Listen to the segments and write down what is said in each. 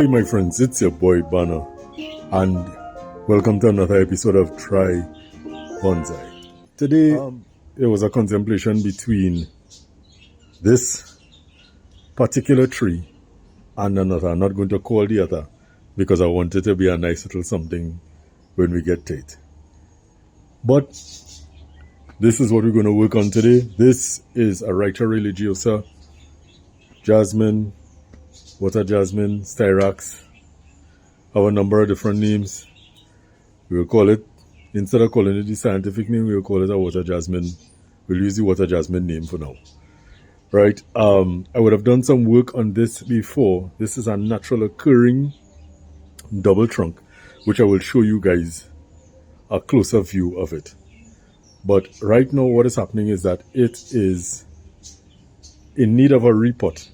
Hi my friends, it's your boy Banner and welcome to another episode of Try Bonsai. Today it was a contemplation between this particular tree and another. I'm not going to call the other because I want it to be a nice little something when we get to it. But this is what we're going to work on today. This is a Wrightia Religiosa, jasmine, water jasmine, styrax. Have a number of different names. We will call it, instead of calling it the scientific name, we will call it a water jasmine. We'll use the water jasmine name for now. Right, I would have done some work on this before. This is a natural occurring double trunk, which I will show you guys a closer view of it. But right now what is happening is that it is in need of a repot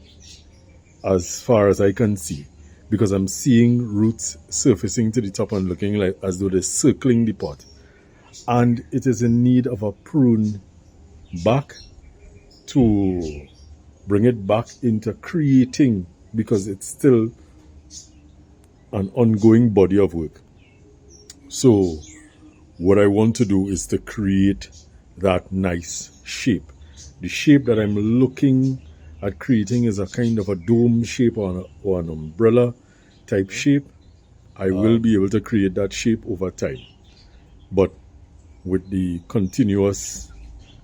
as far as I can see, because I'm seeing roots surfacing to the top and looking like as though they're circling the pot. And it is in need of a prune back to bring it back into creating, because it's still an ongoing body of work. So what I want to do is to create that nice shape. The shape that I'm looking at creating is a kind of a dome shape or an umbrella type shape. I will be able to create that shape over time. But with the continuous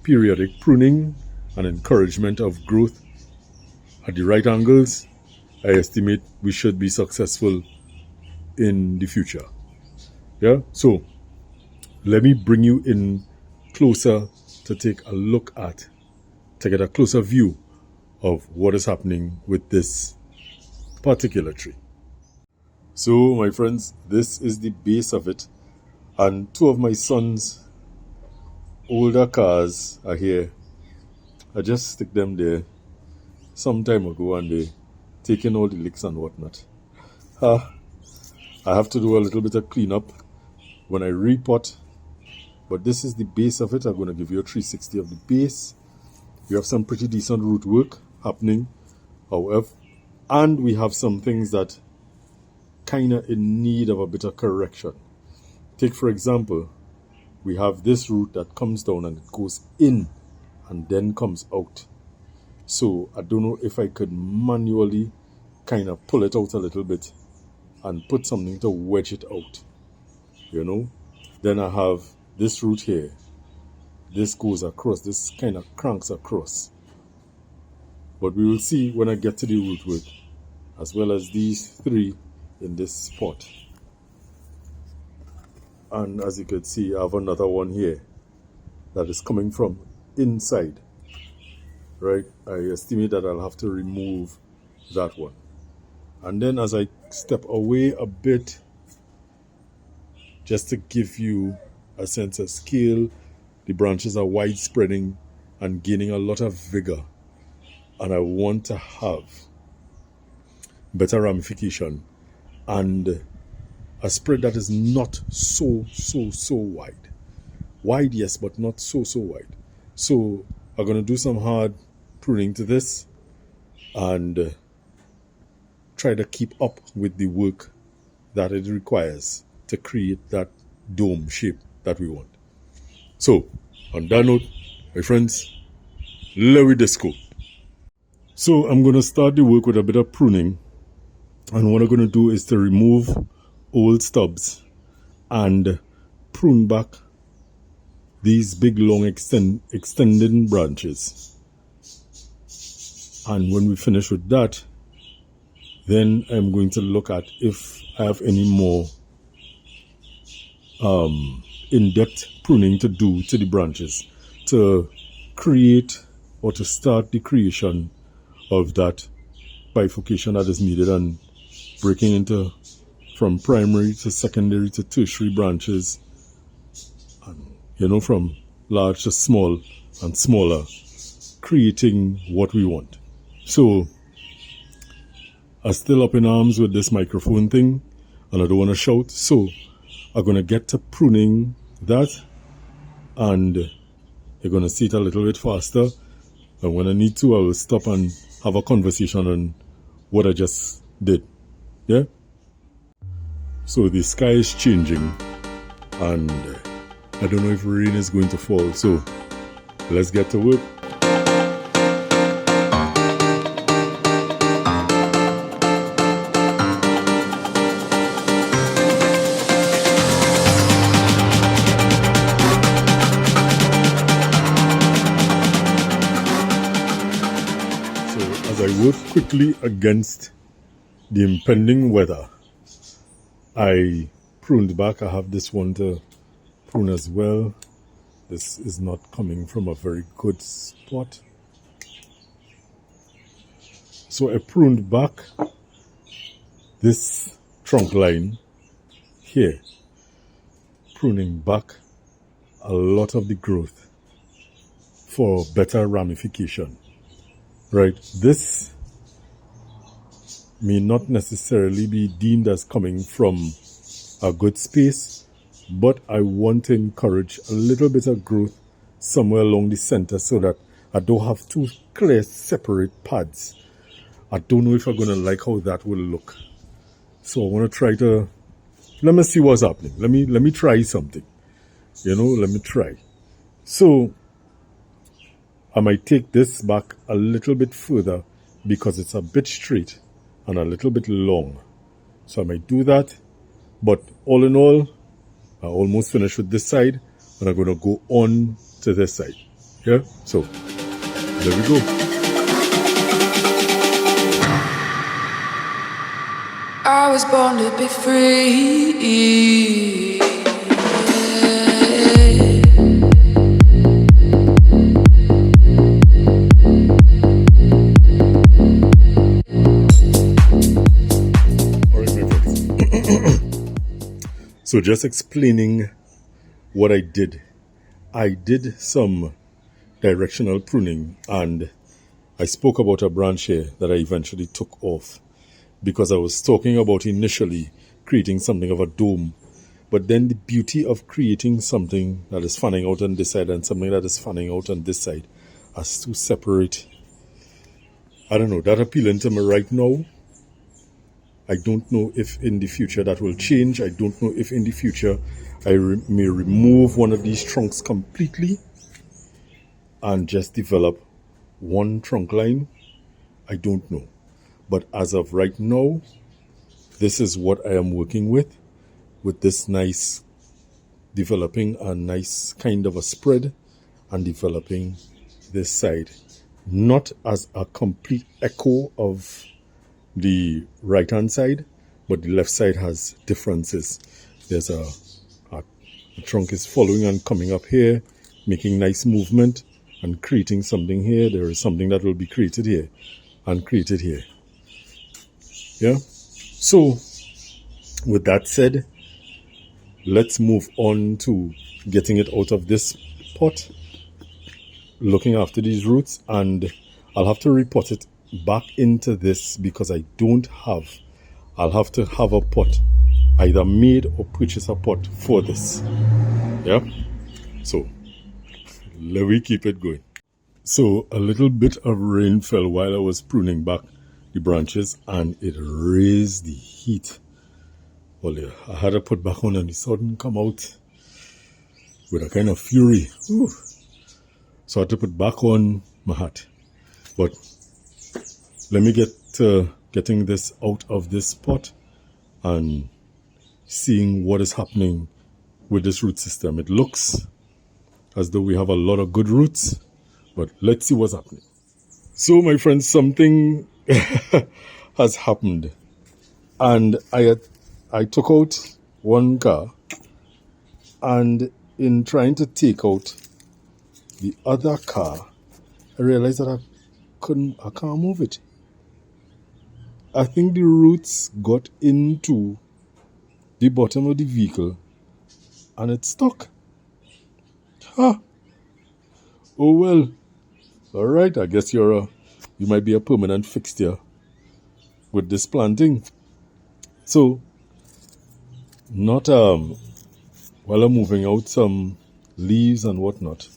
periodic pruning and encouragement of growth at the right angles, I estimate we should be successful in the future. Yeah, so let me bring you in closer to take a look at, to get a closer view of what is happening with this particular tree. So my friends, this is the base of it, and two of my son's older cars are here. I just stick them there some time ago and they taking all the licks and whatnot. I have to do a little bit of cleanup when I repot, but this is the base of it. I'm going to give you a 360 of the base. We have some pretty decent root work happening, however, and we have some things that kind of in need of a bit of correction. Take for example, we have this root that comes down and it goes in and then comes out. So I don't know if I could manually kind of pull it out a little bit and put something to wedge it out, you know. Then I have this root here. This goes across, this kind of cranks across. But we will see when I get to the root work, as well as these three in this spot. And as you can see, I have another one here that is coming from inside. Right, I estimate that I'll have to remove that one. And then as I step away a bit, just to give you a sense of scale, the branches are widespreading and gaining a lot of vigor. And I want to have better ramification and a spread that is not so wide. Wide, yes, but not so wide. So I'm going to do some hard pruning to this and try to keep up with the work that it requires to create that dome shape that we want. So on that note, my friends, let me disco. So I'm going to start the work with a bit of pruning, and what I'm going to do is to remove old stubs and prune back these big long extending branches. And when we finish with that, then I'm going to look at if I have any more in-depth pruning to do to the branches to create or to start the creation of that bifurcation that is needed and breaking into from primary to secondary to tertiary branches, and you know, from large to small and smaller, creating what we want. So I'm still up in arms with this microphone thing and I don't want to shout, so I'm going to get to pruning that and you're going to see it a little bit faster, and when I need to I will stop and have a conversation on what I just did. Yeah, So the sky is changing and I don't know if rain is going to fall, so let's get to work. As I work quickly against the impending weather, I pruned back. I have this one to prune as well. This is not coming from a very good spot. So I pruned back this trunk line here, pruning back a lot of the growth for better ramification. Right, this may not necessarily be deemed as coming from a good space, but I want to encourage a little bit of growth somewhere along the center so that I don't have two clear separate pads. I don't know if I'm going to like how that will look. So I want to try to, let me see what's happening. Let me try something. Let me try. So I might take this back a little bit further because it's a bit straight and a little bit long. So I might do that. But all in all, I almost finished with this side and I'm going to go on to this side. Yeah? So, there we go. I was born to be free. So just explaining what I did. I did some directional pruning and I spoke about a branch here that I eventually took off because I was talking about initially creating something of a dome. But then the beauty of creating something that is fanning out on this side and something that is fanning out on this side as two separate, I don't know, that appealing to me right now. I don't know if in the future that will change. I don't know if in the future I may remove one of these trunks completely and just develop one trunk line. I don't know. But as of right now, this is what I am working with this nice, developing a nice kind of a spread and developing this side. Not as a complete echo of the right hand side, but the left side has differences. There's the trunk is following and coming up here, making nice movement and creating something here. There is something that will be created here and created here. Yeah. So with that said, let's move on to getting it out of this pot, looking after these roots, and I'll have to repot it back into this because I don't have. I'll have to have a pot, either made or purchase a pot for this. Yeah. So let me keep it going. So a little bit of rain fell while I was pruning back the branches and it raised the heat. Well, yeah, I had to put back on and the sun come out with a kind of fury. Ooh. So I had to put back on my hat. But let me get to getting this out of this pot and seeing what is happening with this root system. It looks as though we have a lot of good roots, but let's see what's happening. So my friends, something has happened. And I took out one car, and in trying to take out the other car, I realized that I can't move it. I think the roots got into the bottom of the vehicle and it's stuck. Oh well. Alright, I guess you might be a permanent fixture with this planting. So not while I'm moving out some leaves and whatnot.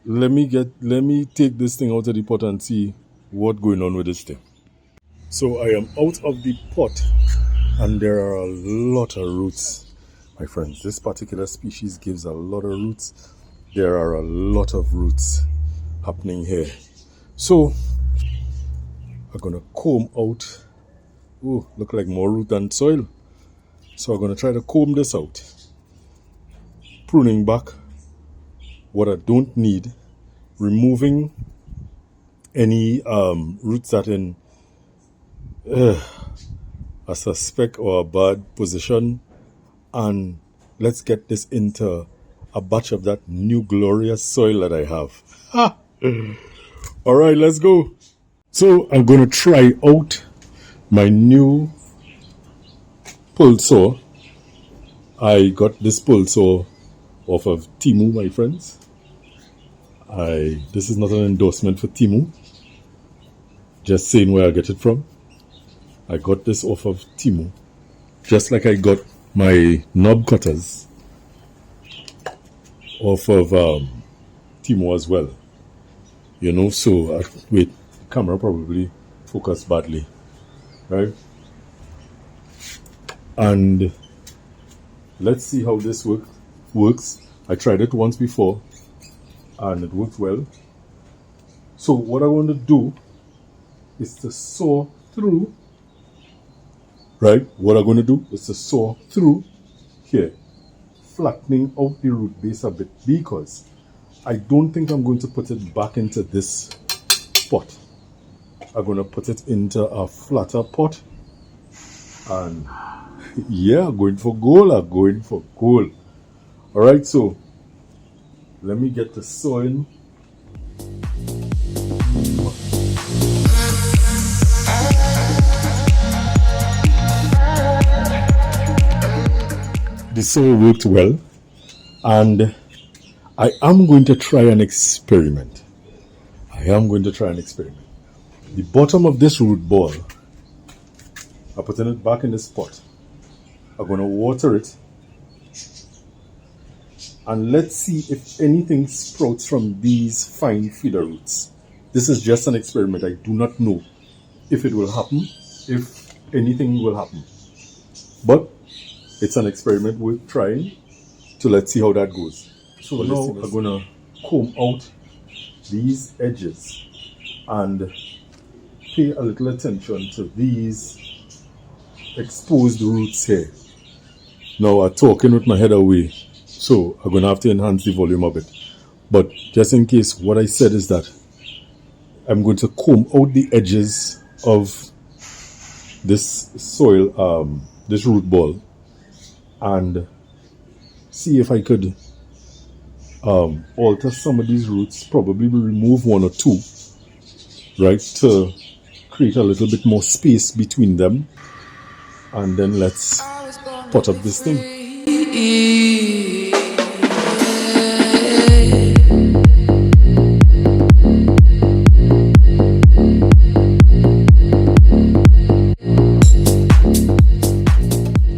Let me take this thing out of the pot and see what's going on with this thing. So I am out of the pot And there are a lot of roots, my friends. This particular species gives a lot of roots. There are a lot of roots happening here. So I'm gonna comb out. Oh, look like more root than soil. So I'm gonna try to comb this out. Pruning back what I don't need, removing any roots that in a suspect or a bad position, and let's get this into a batch of that new glorious soil that I have. All right, let's go. So I'm going to try out my new pull saw. I got this pull saw off of Temu, my friends. This is not an endorsement for Temu. Just saying where I get it from. I got this off of Temu. Just like I got my knob cutters off of Temu as well. You know, so wait, camera probably focused badly, right? And let's see how this works. I tried it once before and it worked well. So what I want to do is to saw through, right? What I'm going to do is to saw through here, flattening out the root base a bit, because I don't think I'm going to put it back into this pot. I'm going to put it into a flatter pot. And yeah, going for gold. All right, so let me get the sowing. The soil worked well, and I am going to try an experiment. The bottom of this root ball, I'm putting it back in this pot. I'm going to water it, and let's see if anything sprouts from these fine feeder roots. This is just an experiment. I do not know if it will happen, if anything will happen. But it's an experiment worth trying, so let's see how that goes. So now I'm going to comb out these edges and pay a little attention to these exposed roots here. Now I'm talking with my head away, so I'm going to have to enhance the volume a bit. But just in case, what I said is that I'm going to comb out the edges of this soil, this root ball, and see if I could alter some of these roots, probably remove one or two, right, to create a little bit more space between them, and then let's pot up this thing.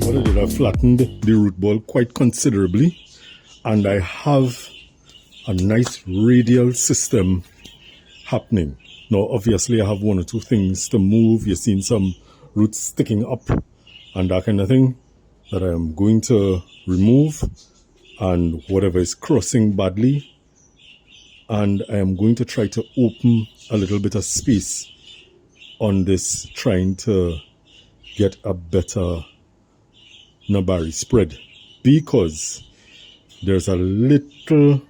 What I did, I flattened the root ball quite considerably, and I have a nice radial system happening. Now obviously I have one or two things to move. You've seen some roots sticking up and that kind of thing that I am going to remove, and whatever is crossing badly, and I am going to try to open a little bit of space on this, trying to get a better nabari spread, because there's a little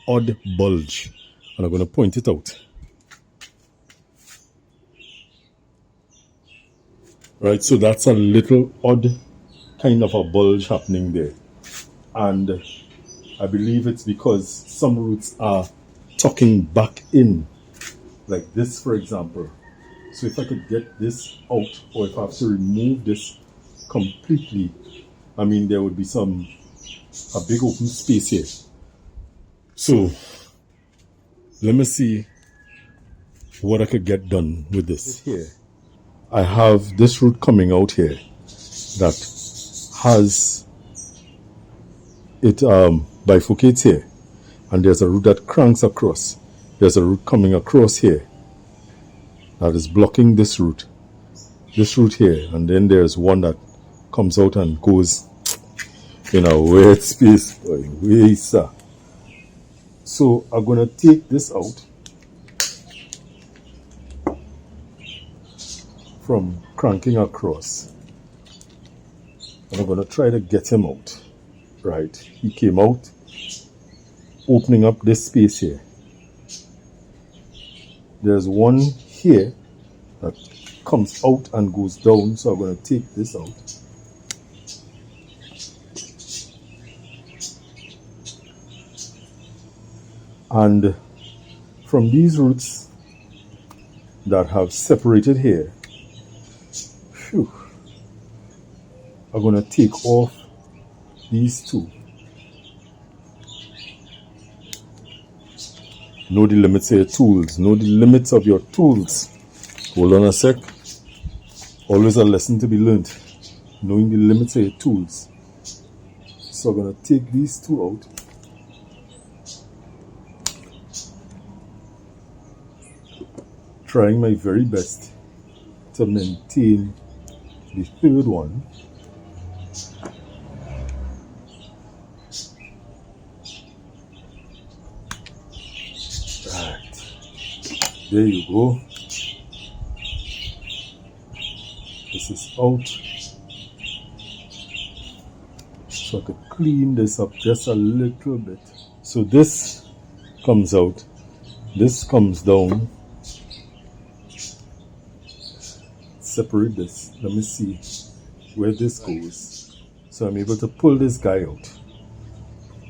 odd bulge, and I'm going to point it out. Right, so that's a little odd kind of a bulge happening there, and I believe it's because some roots are tucking back in, like this for example. So if I could get this out, or if I have to remove this completely, I mean there would be a big open space here. So let me see what I could get done with this. Here I have this root coming out here that has it bifurcates here, and there's a root that cranks across. There's a root coming across here that is blocking this root here, and then there's one that comes out and goes in a weird space. Boy, sir. So I'm gonna take this out from cranking across, and I'm gonna try to get him out. Right, he came out, opening up this space here. There's one here that comes out and goes down, so I'm going to take this out. And from these roots that have separated here, phew, I'm going to take off these two. Know the limits of your tools. Know the limits of your tools. Hold on a sec. Always a lesson to be learned. Knowing the limits of your tools. So I'm going to take these two out. Trying my very best to maintain the third one. There you go. This is out. So I could clean this up just a little bit. So this comes out. This comes down. Separate this. Let me see where this goes. So I'm able to pull this guy out.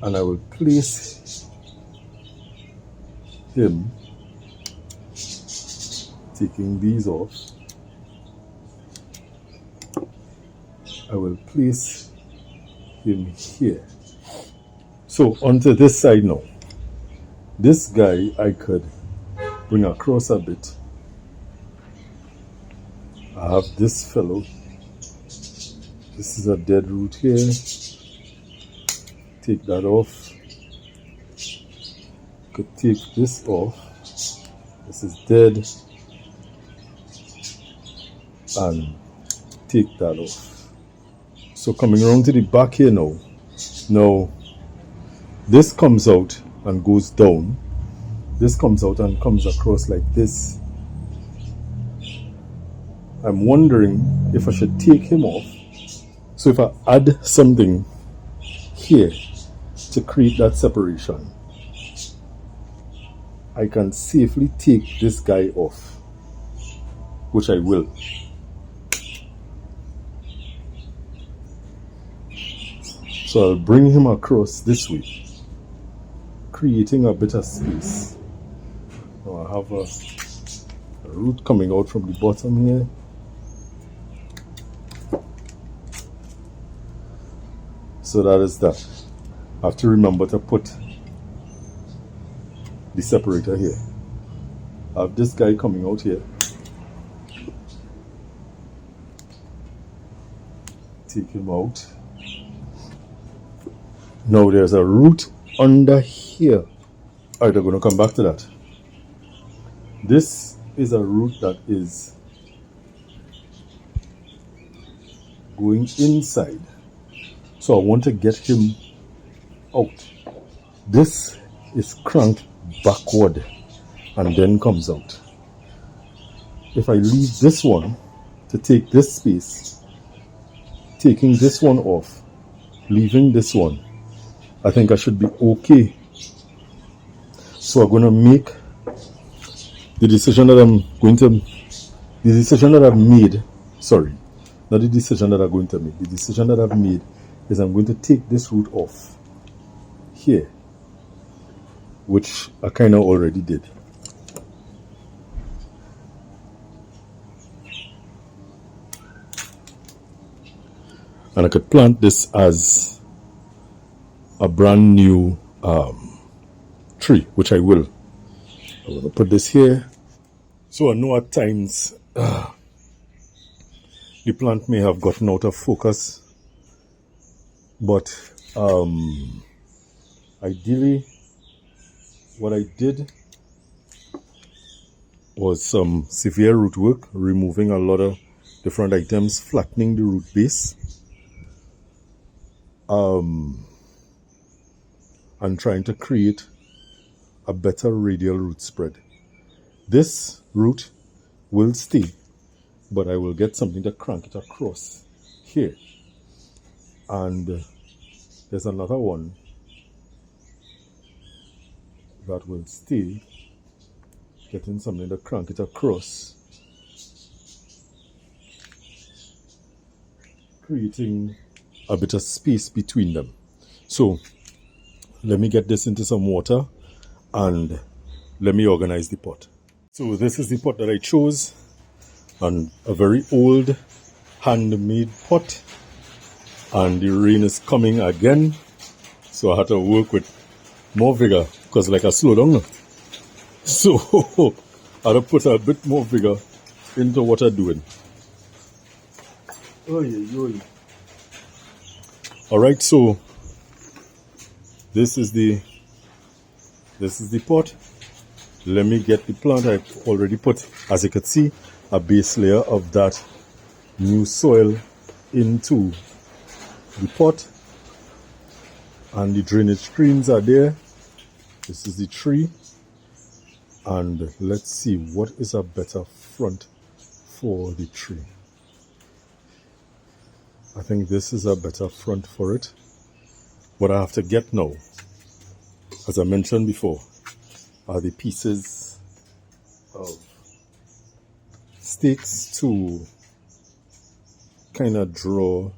And I will place him, taking these off. I will place him here. So onto this side now. This guy I could bring across a bit. I have this fellow. This is a dead root here. Take that off. Could take this off. This is dead. And take that off. So coming around to the back here now. Now this comes out and goes down. This comes out and comes across like this. I'm wondering if I should take him off. So if I add something here to create that separation, I can safely take this guy off, which I will. So I'll bring him across this way, creating a bit of space. Now I have a root coming out from the bottom here. So that is that. I have to remember to put the separator here. I have this guy coming out here. Take him out. Now there's a root under here. Alright, I'm going to come back to that. This is a root that is going inside. So I want to get him out. This is cranked backward and then comes out. If I leave this one to take this space, taking this one off, leaving this one, I think I should be okay. So I'm going to make the decision that I've made, sorry, not the decision that I'm going to make. The decision that I've made is I'm going to take this root off here, which I kind of already did. And I could plant this as a brand new tree, which I will. I'm going to put this here. So I know at times the plant may have gotten out of focus, but ideally what I did was some severe root work, removing a lot of different items, flattening the root base, and trying to create a better radial root spread. This root will stay, but I will get something to crank it across here. And there's another one that will stay, getting something to crank it across, creating a bit of space between them. So let me get this into some water and let me organize the pot. So this is the pot that I chose, and a very old handmade pot, and the rain is coming again, so I had to work with more vigor because like I slow down now. So I had to put a bit more vigor into what I'm doing. Alright, so this is the pot. Let me get the plant. I've already put, as you can see, a base layer of that new soil into the pot, and the drainage screens are there. This is the tree, and let's see what is a better front for the tree. I think this is a better front for it. What I have to get now, as I mentioned before, are the pieces of stakes to kind of draw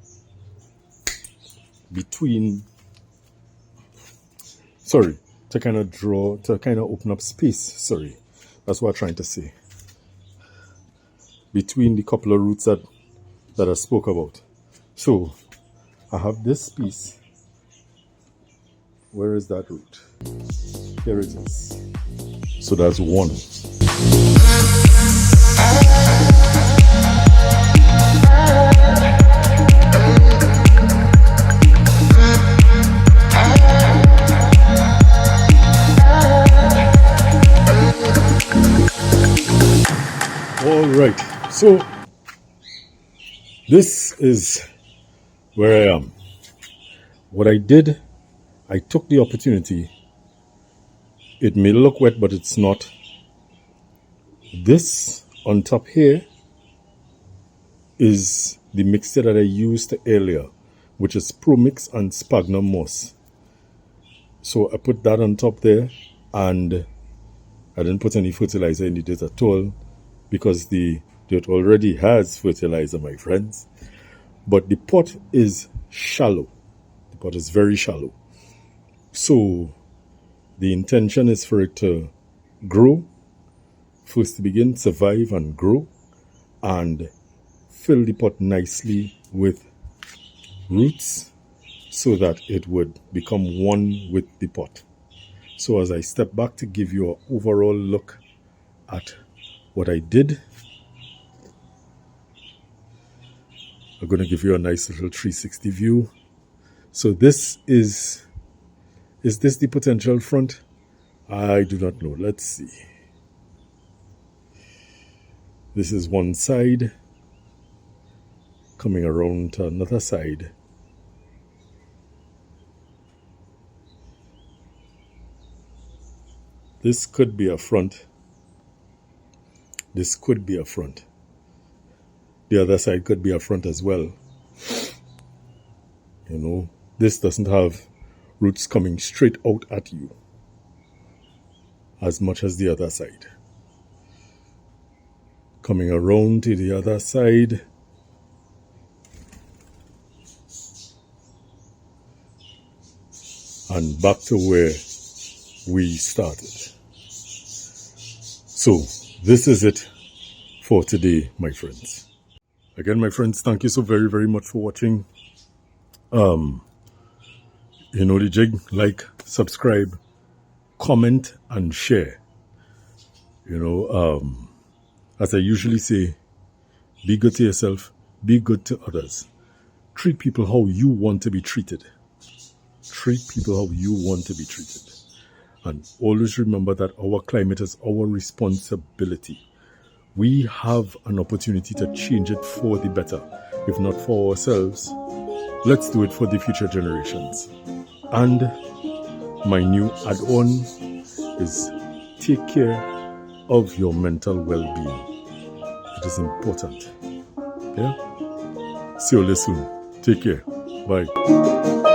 between, to kind of open up space, that's what I'm trying to say, between the couple of roots that I spoke about. So I have this piece. Where is that root? Here it is. So that's one. All right, so this is where I am. What I did, I took the opportunity. It may look wet, but it's not. This on top here is the mixture that I used earlier, which is Pro-Mix and sphagnum moss. So I put that on top there, and I didn't put any fertilizer in it at all, because the dirt already has fertilizer, my friends. But the pot is shallow. The pot is very shallow. So the intention is for it to grow, first to begin, survive and grow, and fill the pot nicely with roots so that it would become one with the pot. So as I step back to give you an overall look at what I did, I'm going to give you a nice little 360 view. So this is this the potential front? I do not know. Let's see. This is one side, coming around to another side. This could be a front. This could be a front. The other side could be a front as well. You know, this doesn't have roots coming straight out at you as much as the other side. Coming around to the other side. And back to where we started. So, this is it for today, my friends. Again, my friends, thank you so very, very much for watching. You know the jig. Like, subscribe, comment, and share. You know, as I usually say, be good to yourself, be good to others. Treat people how you want to be treated. Treat people how you want to be treated. And always remember that our climate is our responsibility. We have an opportunity to change it for the better. If not for ourselves, Let's do it for the future generations. And my new add-on is take care of your mental well-being. It is important. Yeah? See you all soon. Take care. Bye.